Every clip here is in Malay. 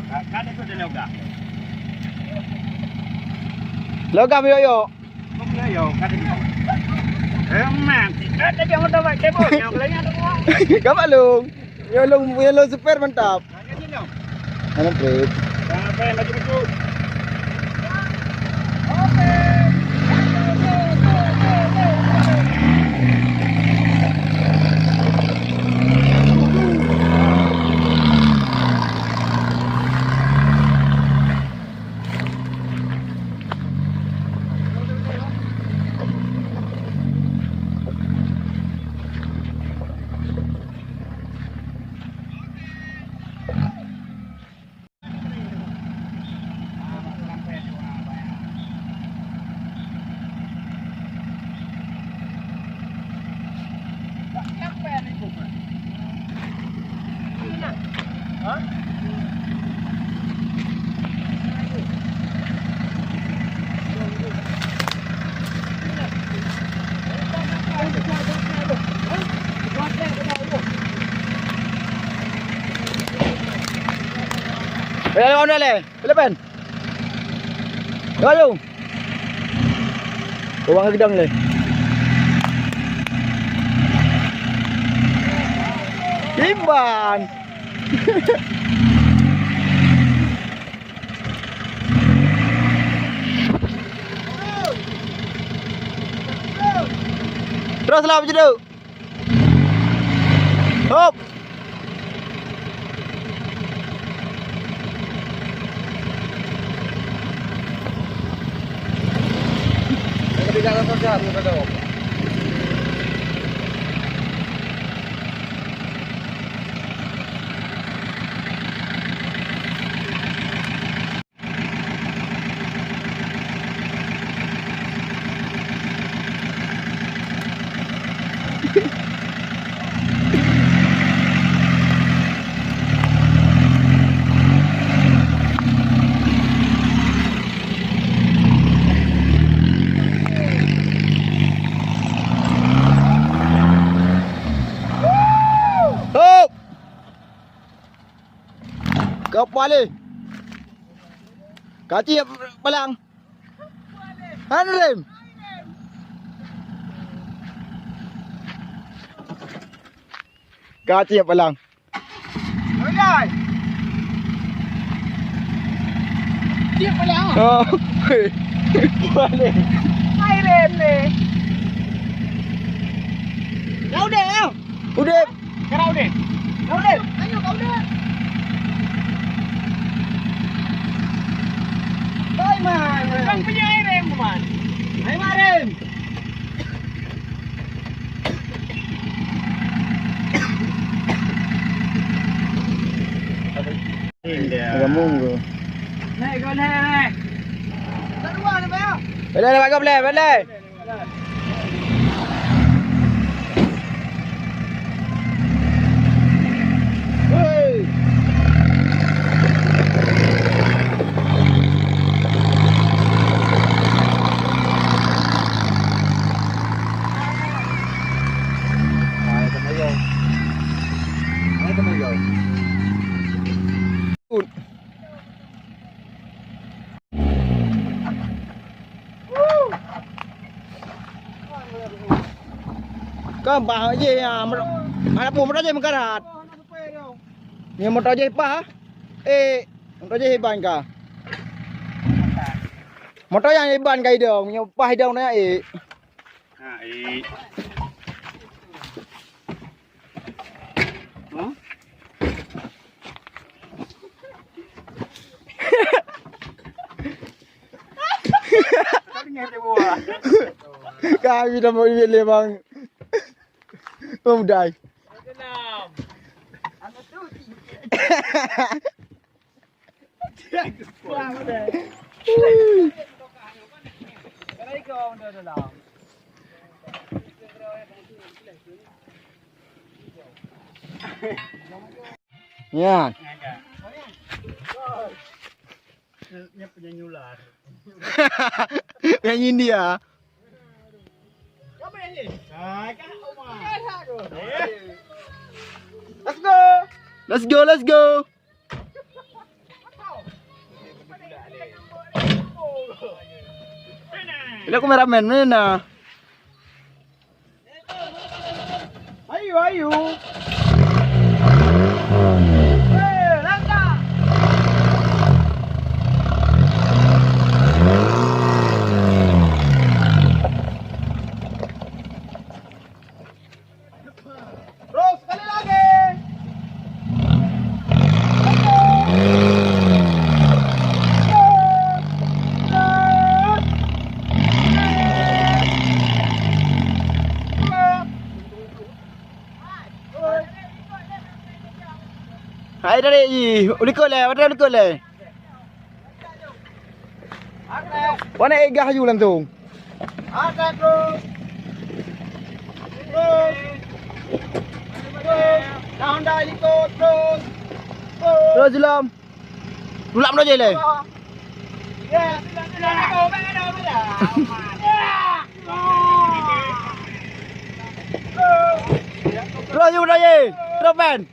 Kan itu ada logam. Logam yo. Không nhớ vô kan itu. Emang, ada yang mau bawa kebo, yang lainnya ada mau. Kamu lung. Yellow super mantap. Ini dong. Mana trip? Sampai lagi betul. Ayo le. Lepen. Ayo. Uang gedang le. Timban. Teruslah macam tu. Hop. Jangan terjatuh ke bawah. Kepala. Kaki palang. Hanrem. Kaki palang. Oi. Dia palang. Oh. Boleh. Hai rem ni. Kau dah. Udah. Kau dah. Kau dah. Ayo kau dah. Hai man. Kang punya air rem man. Hai marem. Agak munggu. Naik kau naik. Keluar ni bayar. Boleh pakai boleh, boleh. Kau bah aje ya, ada pun motor aje mengkarat. Ni motor aje pah. Motor aje ban ka. Motor yang ban ka hidung, nyo pah hidung na Ha Kami dah mau pilih bang. Pemudai. Salam. Anak tu. Ya. Nya punya nyular. Yang India. Apa ini? Kan Omar. Let's go. Let's go, let's go. Ila kameramen mana na? Ayo. Langkah. Terus sekali lagi. Hai dari ulikot le, ada ulikot le. Mana egah ju langsung. Ada terus. Down dah ulikot terus. Terus jelam. Ulam dah je le. Ya, silang aku ada bila. Terus ju dah je. Terus man.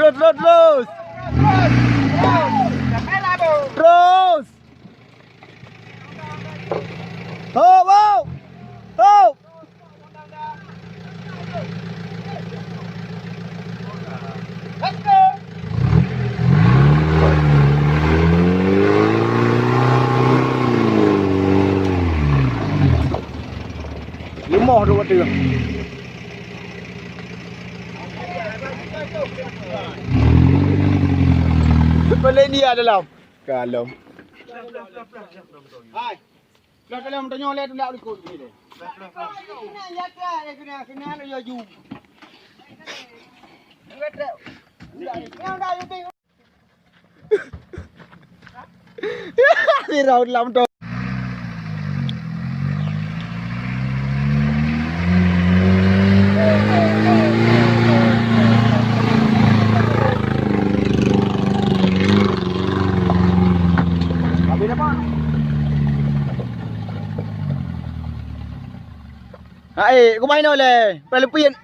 Terus. Terus. Oh. Let's go. Lemah tu kata. Boleh ni ada dalam. Kalau. Hai. Kalau dalam tanya oleh tu nak ikut ni deh. Kena jaga kena lo ju. Ni raut dalam tu. Hai, kau main oleh. Perlu pin.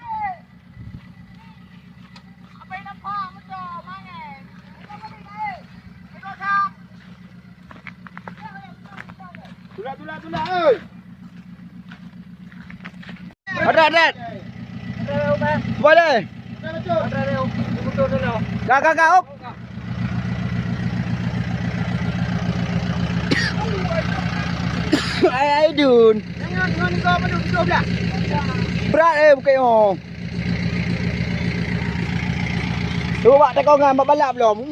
Tula ơi. Ada. Boleh. Gak op. Ai dun. Ngon kau mana duduk dah. Berat bukan oh. Tu buat tak kau ngam balap belum.